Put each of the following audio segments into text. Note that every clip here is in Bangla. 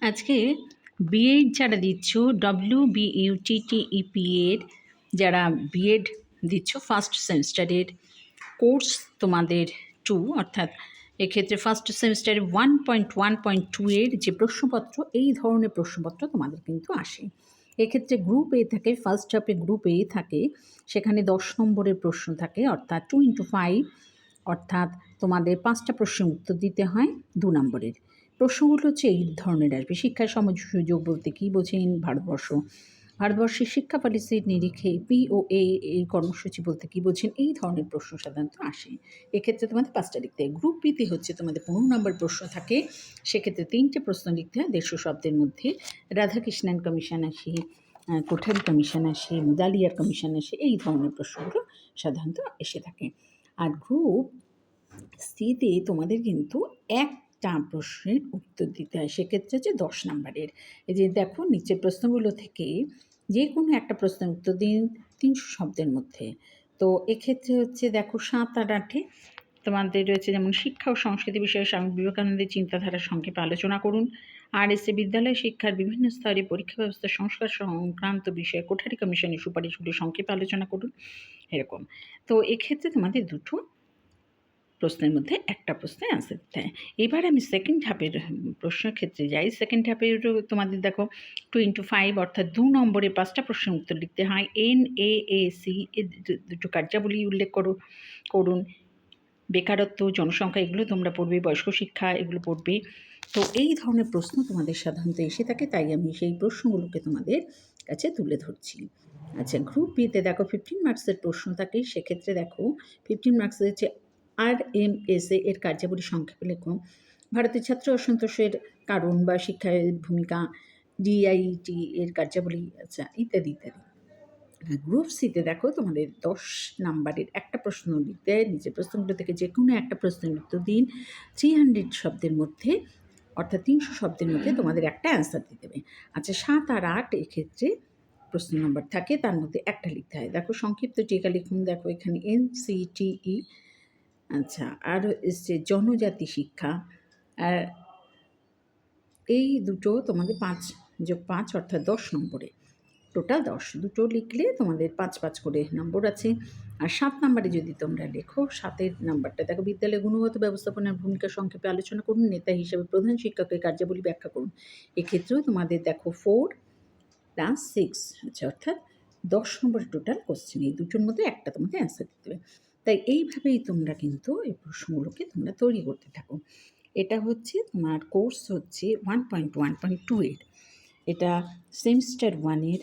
আজকে বিএড যারা দিচ্ছ WBUTTEP এর যারা বিএড দিচ্ছ ফার্স্ট সেমিস্টারের কোর্স তোমাদের 2 অর্থাৎ এক্ষেত্রে ফার্স্ট সেমিস্টারে 1.1.2 এর যে প্রশ্নপত্র, এই ধরনের প্রশ্নপত্র তোমাদের কিন্তু আসে। এক্ষেত্রে গ্রুপ এ থাকে, ফার্স্ট হাফে গ্রুপ এ থাকে, সেখানে 10 নম্বরের প্রশ্ন থাকে, অর্থাৎ 2x5, অর্থাৎ তোমাদের 5টা প্রশ্নের উত্তর দিতে হয় 2 নম্বরের। প্রশ্নগুলো হচ্ছে এই ধরনের আসবে: শিক্ষার সুযোগ বলতে কী বোঝেন ভারতবর্ষের শিক্ষা পলিসির নিরিখে POA এই কর্মসূচি বলতে কী বোঝেন, এই ধরনের প্রশ্ন সাধারণত আসে। এক্ষেত্রে তোমাদের 5টা লিখতে হয়। গ্রুপ বিতে হচ্ছে তোমাদের 15 নম্বর প্রশ্ন থাকে, সেক্ষেত্রে 3টে প্রশ্ন লিখতে হয় 150 শব্দের মধ্যে। রাধাকৃষ্ণন কমিশন আসে, কোঠারি কমিশন আসে, মুদালিয়ার কমিশন আসে, এই ধরনের প্রশ্নগুলো সাধারণত এসে থাকে। আর গ্রুপ সিতে তোমাদের কিন্তু একটা প্রশ্নের উত্তর দিতে হয়, সেক্ষেত্রে হচ্ছে 10 নম্বরের। এই যে দেখো নিচের প্রশ্নগুলো থেকে যে কোনো একটা প্রশ্নের উত্তর দিন 300 শব্দের মধ্যে। তো এক্ষেত্রে হচ্ছে দেখো 7 আর 8-এ তোমাদের রয়েছে যেমন শিক্ষা ও সংস্কৃতি বিষয়ে স্বামী বিবেকানন্দের চিন্তাধারা সংক্ষেপে আলোচনা করুন। RSA বিদ্যালয় শিক্ষার বিভিন্ন স্তরে পরীক্ষা ব্যবস্থা সংস্কার সংক্রান্ত বিষয়ে কোঠারি কমিশনের সুপারিশগুলি সংক্ষেপে আলোচনা করুন, এরকম। তো এক্ষেত্রে তোমাদের দুটো প্রশ্নের মধ্যে একটা প্রশ্নে অ্যান্সার দিতে হয়। এবার আমি সেকেন্ড হাফের প্রশ্নের ক্ষেত্রে যাই। সেকেন্ড হাফেরও তোমাদের দেখো 2x5 অর্থাৎ 2 নম্বরে 5টা প্রশ্নের উত্তর লিখতে হয়। NAAC এর দুটো কার্যাবলী উল্লেখ করুন। বেকারত্ব, জনসংখ্যা এগুলো তোমরা পড়বে, বয়স্ক শিক্ষা এগুলো পড়বে। তো এই ধরনের প্রশ্ন তোমাদের সাধারণত এসে থাকে, তাই আমি সেই প্রশ্নগুলোকে তোমাদের কাছে তুলে ধরছি। আচ্ছা, গ্রুপ বিতে দেখো 15 মার্কসের প্রশ্ন থাকে, সেক্ষেত্রে দেখো 15 মার্কসের হচ্ছে RMSA এর কার্যাবলী সংক্ষেপে লেখো। ভারতের ছাত্র অসন্তোষের কারণ বা শিক্ষায় ভূমিকা, DIET এর কার্যাবলী, আচ্ছা ইত্যাদি ইত্যাদি। গ্রুপ সিতে দেখো তোমাদের 10 নাম্বারের একটা প্রশ্ন লিখতে হয়। নিচের প্রশ্নগুলো থেকে যে কোনো একটা প্রশ্নের উত্তর দিন 300 শব্দের মধ্যে, অর্থাৎ 300 শব্দের মধ্যে তোমাদের একটা অ্যান্সার দিতে হবে। আচ্ছা, 7 আর 8 এক্ষেত্রে প্রশ্ন নম্বর থাকে, তার মধ্যে একটা লিখতে হয়। দেখো সংক্ষিপ্ত টিকা লিখুন, দেখো এখানে NCTE, আচ্ছা আর এসছে জনজাতি শিক্ষা। আর এই দুটো তোমাদের 5+5 অর্থাৎ 10 নম্বরে, টোটাল 10। দুটো লিখলে তোমাদের 5 করে নম্বর আছে। আর 7 নম্বরে যদি তোমরা লেখো, 7-এর নাম্বারটা দেখো, বিদ্যালয়ে গুণগত ব্যবস্থাপনার ভূমিকা সংক্ষেপে আলোচনা করুন, নেতা হিসেবে প্রধান শিক্ষকের কার্যাবলী ব্যাখ্যা করুন। এক্ষেত্রেও তোমাদের দেখো 4+6, আচ্ছা অর্থাৎ 10 নম্বরের টোটাল কোশ্চেন। এই দুটোর মধ্যে একটা তোমাদের অ্যান্সার দিতে হবে। তাই এইভাবেই তোমরা কিন্তু এই প্রশ্নগুলোকে তোমরা তৈরি করতে থাকো। এটা হচ্ছে তোমার কোর্স হচ্ছে 1.1.2 এর। এটা সেমিস্টার 1-এর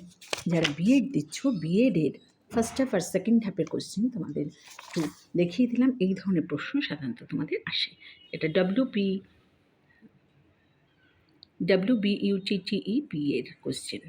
যারা বিএড দিচ্ছ, বিএডের ফার্স্ট হাফ আর সেকেন্ড হাফের কোশ্চেন তোমাদের একটু দেখিয়ে দিলাম। এই ধরনের প্রশ্ন সাধারণত তোমাদের আসে। এটা WBUTTEP এর কোশ্চেন।